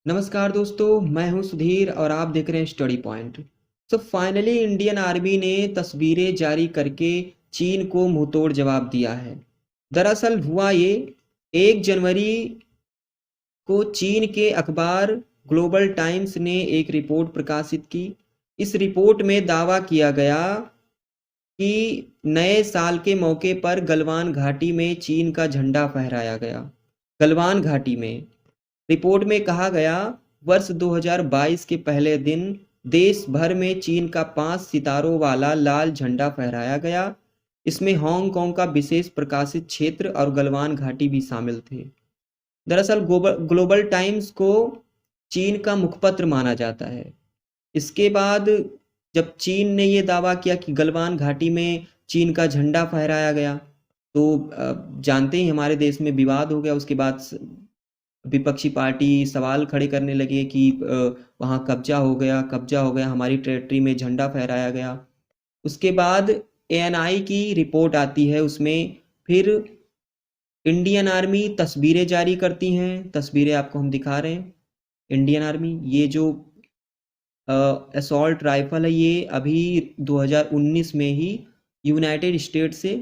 नमस्कार दोस्तों, मैं हूं सुधीर और आप देख रहे हैं study point. Finally Indian army ने तस्वीरें जारी करके चीन को मुंहतोड़ जवाब दिया है। दरअसल हुआ ये 1 जनवरी को चीन के अखबार ग्लोबल टाइम्स ने एक रिपोर्ट प्रकाशित की। इस रिपोर्ट में दावा किया गया कि नए साल के मौके पर गलवान घाटी में चीन का झंडा फहराया गया। गलवान घाटी में रिपोर्ट में कहा गया, वर्ष 2022 के पहले दिन देश भर में चीन का 5 सितारों वाला लाल झंडा फहराया गया। इसमें हांगकांग का विशेष प्रकाशित क्षेत्र और गलवान घाटी भी शामिल थे। दरअसल ग्लोबल टाइम्स को चीन का मुखपत्र माना जाता है। इसके बाद जब चीन ने ये दावा किया कि गलवान घाटी में चीन का झंडा फहराया गया, तो जानते ही हमारे देश में विवाद हो गया। उसके बाद विपक्षी पार्टी सवाल खड़े करने लगे कि वहाँ कब्जा हो गया, हमारी टेरिटरी में झंडा फहराया गया। उसके बाद एएनआई की रिपोर्ट आती है, उसमें फिर इंडियन आर्मी तस्वीरें जारी करती हैं। तस्वीरें आपको हम दिखा रहे हैं। इंडियन आर्मी, ये जो असॉल्ट राइफल है, ये अभी 2019 में ही यूनाइटेड स्टेट से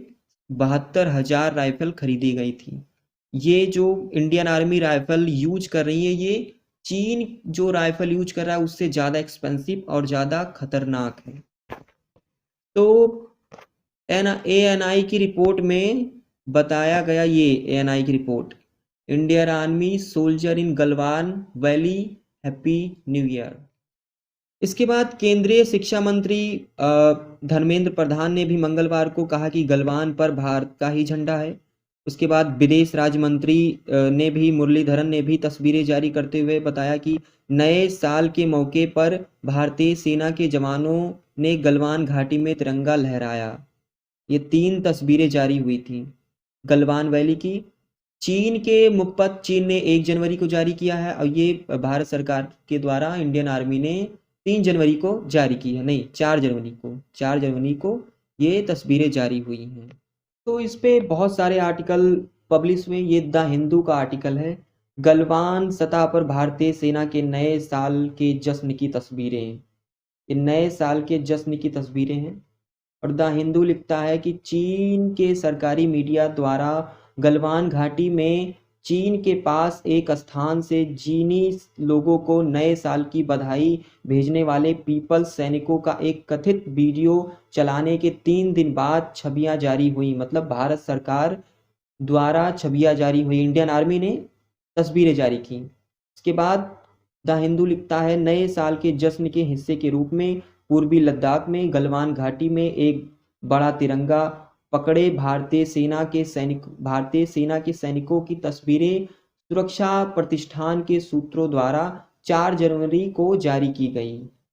72,000 राइफल खरीदी गई थी। ये जो इंडियन आर्मी राइफल यूज कर रही है, ये चीन जो राइफल यूज कर रहा है उससे ज़्यादा एक्सपेंसिव और ज़्यादा खतरनाक है। तो एएनआई की रिपोर्ट में बताया गया, ये एएनआई की रिपोर्ट, इंडियन आर्मी सोल्जर इन Galwan valley happy new year. इसके बाद केंद्रीय शिक्षा मंत्री धर्मेंद्र प्रधान ने भी मंगलवार को कहा कि गलवान पर भारत का ही झंडा है। उसके बाद विदेश राज्य मंत्री ने भी, मुरलीधरन ने भी तस्वीरें जारी करते हुए बताया कि नए साल के मौके पर भारतीय सेना के जवानों ने गलवान घाटी में तिरंगा लहराया। ये 3 तस्वीरें जारी हुई थी गलवान वैली की। चीन के मुखपत्र, चीन ने 1 जनवरी को जारी किया है और ये भारत सरकार के द्वारा इंडियन आर्मी ने 3 जनवरी को जारी की है, नहीं 4 जनवरी को ये तस्वीरें जारी हुई हैं। तो इस पे बहुत सारे आर्टिकल पब्लिश हुए। ये द हिंदू का आर्टिकल है, गलवान सतह पर भारतीय सेना के नए साल के जश्न की तस्वीरें। ये नए साल के जश्न की तस्वीरें हैं। और द हिंदू लिखता है कि चीन के सरकारी मीडिया द्वारा गलवान घाटी में चीन के पास एक स्थान से चीनी लोगों को नए साल की बधाई भेजने वाले पीपल्स सैनिकों का एक कथित वीडियो चलाने के 3 दिन बाद छवियां जारी हुई। मतलब भारत सरकार द्वारा छवियां जारी हुई, इंडियन आर्मी ने तस्वीरें जारी की। इसके बाद द हिंदू लिखता है, नए साल के जश्न के हिस्से के रूप में पूर्वी लद्दाख में गलवान घाटी में एक बड़ा तिरंगा पकड़े भारतीय सेना के सैनिकों की तस्वीरें सुरक्षा प्रतिष्ठान के सूत्रों द्वारा 4 जनवरी को जारी की गई।